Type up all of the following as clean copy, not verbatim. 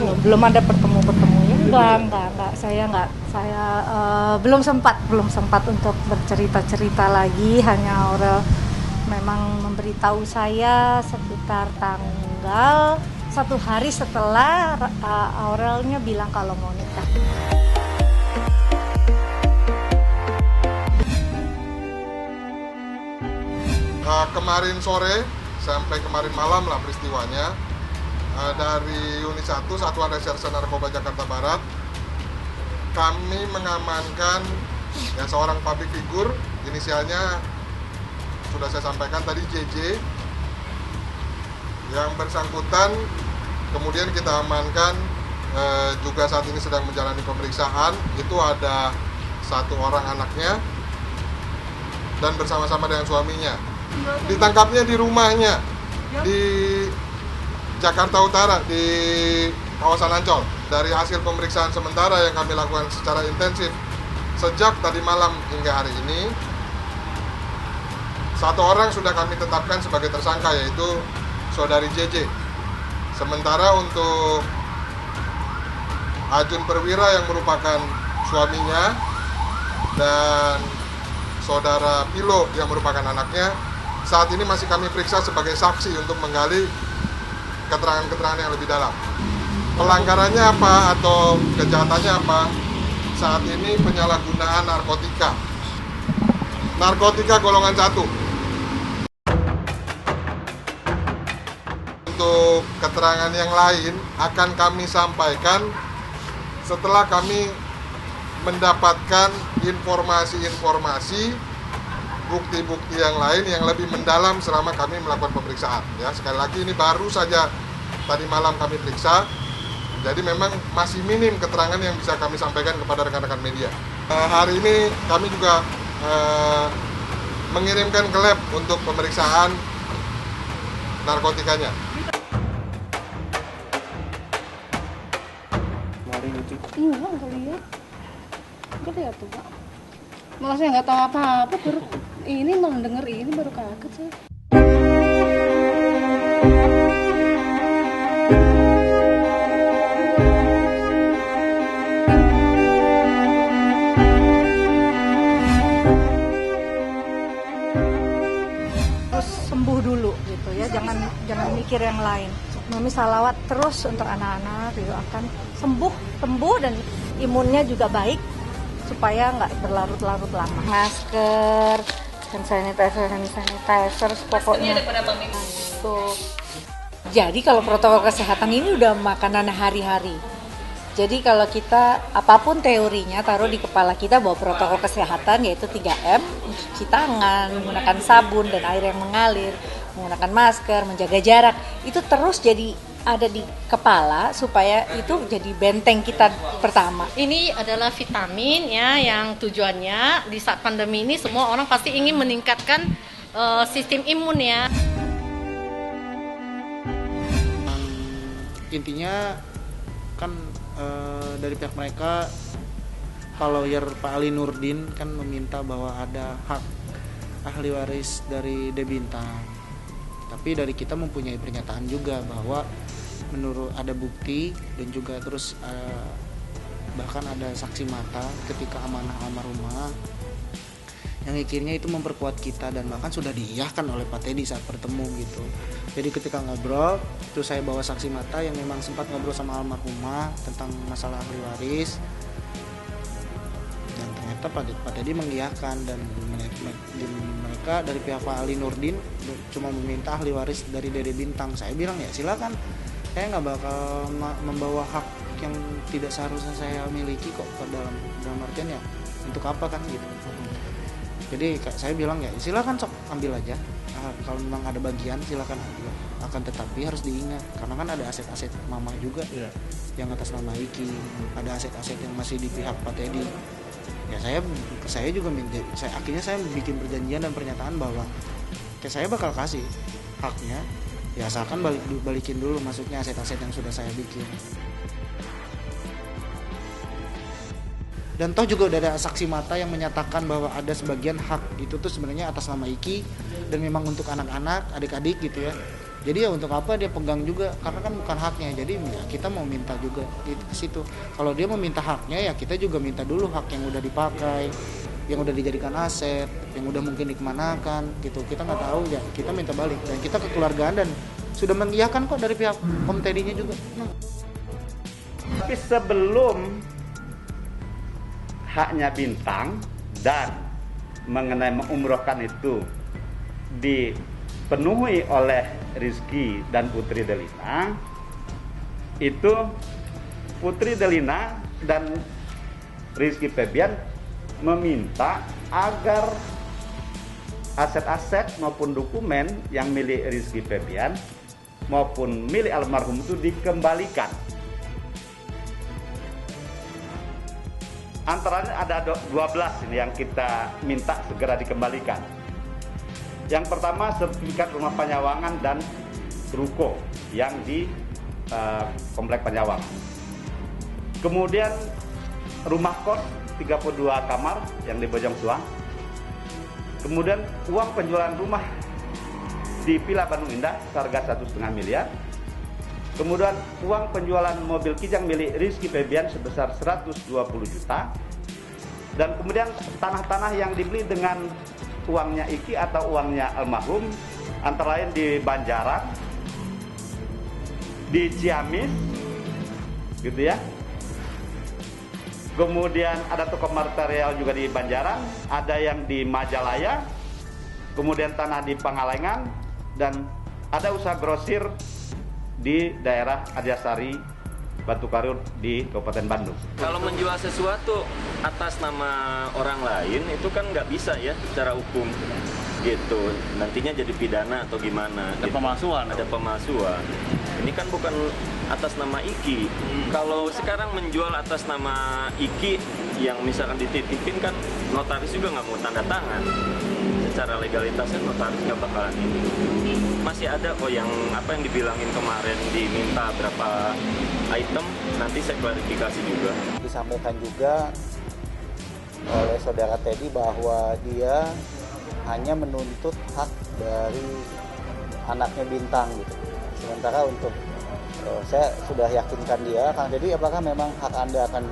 belum ada pertemuan. Enggak. Saya belum sempat untuk bercerita lagi. Hanya Aurel memang memberitahu saya sekitar tanggal 1 hari setelah Aurelnya bilang kalau mau nikah. Kemarin sore sampai kemarin malam lah peristiwanya, dari Unit 1 Satuan Reserse Narkoba Jakarta Barat, kami mengamankan seorang public figure, inisialnya sudah saya sampaikan tadi, JJ. Yang bersangkutan kemudian kita amankan, juga saat ini sedang menjalani pemeriksaan. Itu ada 1 orang anaknya dan bersama-sama dengan suaminya. Ditangkapnya di rumahnya di Jakarta Utara, di kawasan Ancol. Dari hasil pemeriksaan sementara yang kami lakukan secara intensif sejak tadi malam hingga hari ini, 1 orang sudah kami tetapkan sebagai tersangka, yaitu saudari JJ. Sementara untuk Ajun Perwira yang merupakan suaminya dan saudara Pilo yang merupakan anaknya, saat ini masih kami periksa sebagai saksi untuk menggali keterangan-keterangan yang lebih dalam. Pelanggarannya apa atau kejahatannya apa? Saat ini penyalahgunaan narkotika golongan 1. Untuk keterangan yang lain akan kami sampaikan setelah kami mendapatkan informasi-informasi, bukti-bukti yang lain yang lebih mendalam selama kami melakukan pemeriksaan. Ya, sekali lagi ini baru saja tadi malam kami periksa, jadi memang masih minim keterangan yang bisa kami sampaikan kepada rekan-rekan media. Hari ini kami juga mengirimkan ke lab untuk pemeriksaan narkotikanya. Iya, nggak lihat. Nggak lihat tuh, Pak. Malah saya nggak tahu apa-apa, baru ini malah denger ini baru kaget saya. Terus sembuh dulu gitu ya, jangan mikir yang lain. Mami salawat terus untuk anak-anak, akan sembuh dan imunnya juga baik, supaya nggak berlarut-larut lama. Masker, hand sanitizer, pokoknya. Jadi kalau protokol kesehatan ini udah makanan hari-hari. Jadi kalau kita apapun teorinya taruh di kepala kita bahwa protokol kesehatan yaitu 3M, mencuci tangan, menggunakan sabun dan air yang mengalir, menggunakan masker, menjaga jarak, itu terus jadi ada di kepala supaya itu jadi benteng kita pertama. Ini adalah vitamin ya, yang tujuannya di saat pandemi ini semua orang pasti ingin meningkatkan sistem imun ya. Intinya kan dari pihak mereka, Pak Lawyer Pak Ali Nurdin kan meminta bahwa ada hak ahli waris dari De Bintang. Tapi dari kita mempunyai pernyataan juga bahwa menurut ada bukti dan juga terus bahkan ada saksi mata ketika amanah almarhumah yang akhirnya itu memperkuat kita, dan bahkan sudah diiyahkan oleh Pak Teddy saat bertemu gitu. Jadi ketika ngobrol itu saya bawa saksi mata yang memang sempat ngobrol sama almarhumah tentang masalah ahli waris, dan ternyata Pak Teddy mengiyahkan, dan mereka dari pihak Pak Ali Nurdin cuma meminta ahli waris dari Dede Bintang. Saya bilang ya silakan, saya nggak bakal membawa hak yang tidak seharusnya saya miliki kok, dalam artian ya untuk apa kan gitu. Jadi saya bilang ya silakan sok ambil aja, kalau memang ada bagian silakan ambil, akan tetapi harus diingat karena kan ada aset-aset mama juga yang atas nama Iki, ada aset-aset yang masih di pihak Pak Teddy. Ya saya juga akhirnya saya bikin perjanjian dan pernyataan bahwa saya bakal kasih haknya ya asalkan balikin dulu, maksudnya aset-aset yang sudah saya bikin. Dan toh juga udah ada saksi mata yang menyatakan bahwa ada sebagian hak itu tuh sebenarnya atas nama Iki dan memang untuk anak-anak, adik-adik gitu ya. Jadi ya untuk apa dia pegang juga, karena kan bukan haknya. Jadi ya kita mau minta juga ke situ. Kalau dia meminta haknya, ya kita juga minta dulu hak yang udah dipakai, yang udah dijadikan aset, yang udah mungkin dikemanakan gitu. Kita nggak tahu ya, kita minta balik. Dan kita kekeluargaan dan sudah mengiyakan kok dari pihak Om Teddy-nya juga. Tapi sebelum haknya Bintang dan mengenai mengumrohkan itu dipenuhi oleh Rizky dan Putri Delina, itu Putri Delina dan Rizky Febian meminta agar aset-aset maupun dokumen yang milik Rizky Febian maupun milik almarhum itu dikembalikan. Antaranya ada 12 ini yang kita minta segera dikembalikan. Yang pertama, sertifikat rumah Panyawangan dan ruko yang di Komplek Panyawangan. Kemudian rumah kos 32 kamar yang di Bojong Soang. Kemudian uang penjualan rumah di Villa Bandung Indah seharga 1,5 miliar. Kemudian uang penjualan mobil Kijang milik Rizky Febian sebesar 120 juta. Dan kemudian tanah-tanah yang dibeli dengan uangnya Iki atau uangnya almarhum, antara lain di Banjaran, di Ciamis, gitu ya. Kemudian ada toko material juga di Banjaran, ada yang di Majalaya, kemudian tanah di Pangalengan, dan ada usaha grosir di daerah Arjasari, Batu Karir di Kabupaten Bandung. Kalau menjual sesuatu atas nama orang lain itu kan nggak bisa ya secara hukum gitu. Nantinya jadi pidana atau gimana? Ada pemalsuan. Ada pemalsuan. Ini kan bukan atas nama Iki. Kalau sekarang menjual atas nama Iki yang misalkan dititipin kan notaris juga nggak mau tanda tangan. Secara legalitasnya notaris nggak bakalan ini. Masih ada kok yang apa yang dibilangin kemarin diminta berapa item, nanti saya klarifikasi juga. Disampaikan juga oleh saudara Teddy bahwa dia hanya menuntut hak dari anaknya Bintang gitu. Sementara untuk saya sudah yakinkan dia, Kang Teddy, apakah memang hak Anda akan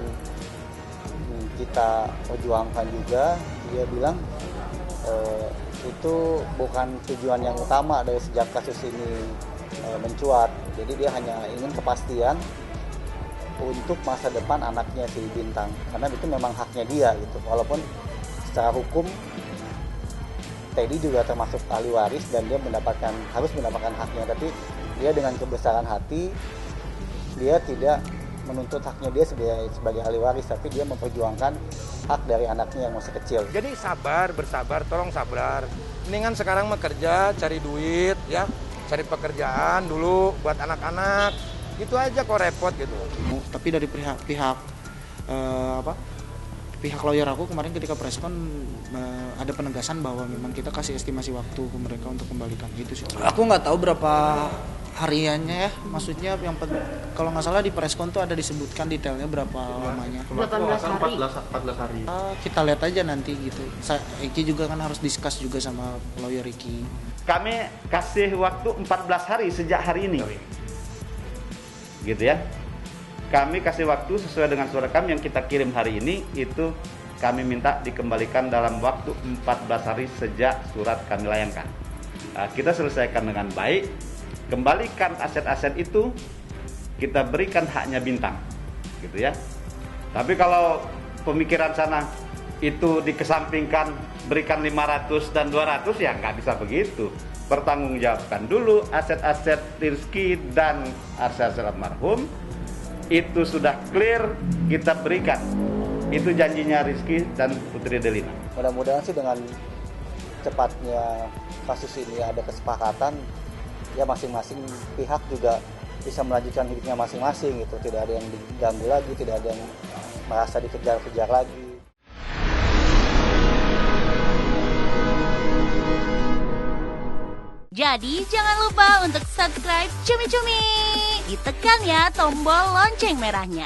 kita perjuangkan juga? Dia bilang itu bukan tujuan yang utama dari sejak kasus ini mencuat. Jadi dia hanya ingin kepastian untuk masa depan anaknya si Bintang, karena itu memang haknya dia gitu. Walaupun secara hukum Teddy juga termasuk ahli waris dan dia harus mendapatkan haknya, tapi dia dengan kebesaran hati dia tidak menuntut haknya dia sebagai ahli waris, tapi dia memperjuangkan hak dari anaknya yang masih kecil. Jadi bersabar, tolong sabar. Mendingan sekarang mah kerja, cari duit ya, cari pekerjaan dulu buat anak-anak. Itu aja kok repot gitu. Tapi dari pihak lawyer aku kemarin ketika preskon ada penegasan bahwa memang kita kasih estimasi waktu ke mereka untuk kembalikan gitu sih. Aku nggak tahu berapa hariannya ya, maksudnya yang kalau nggak salah di preskon tuh ada disebutkan detailnya berapa lamanya. 14 hari. Kita lihat aja nanti gitu. Iki juga kan harus discuss juga sama lawyer Iki. Kami kasih waktu 14 hari sejak hari ini. Gitu ya. Kami kasih waktu sesuai dengan surat kami yang kita kirim hari ini, itu kami minta dikembalikan dalam waktu 14 hari sejak surat kami layangkan. Kita selesaikan dengan baik, kembalikan aset-aset itu, kita berikan haknya Bintang, gitu ya. Tapi kalau pemikiran sana itu dikesampingkan, berikan 500 dan 200, ya nggak bisa begitu. Pertanggungjawabkan dulu aset-aset Rizky dan aset-aset almarhum. Itu sudah clear, kita berikan. Itu janjinya Rizky dan Putri Delina. Mudah-mudahan sih dengan cepatnya kasus ini ada kesepakatan, ya masing-masing pihak juga bisa melanjutkan hidupnya masing-masing gitu. Tidak ada yang diganggu lagi, tidak ada yang merasa dikejar-kejar lagi. Jadi jangan lupa untuk subscribe Cumi Cumi. Ditekan ya tombol lonceng merahnya.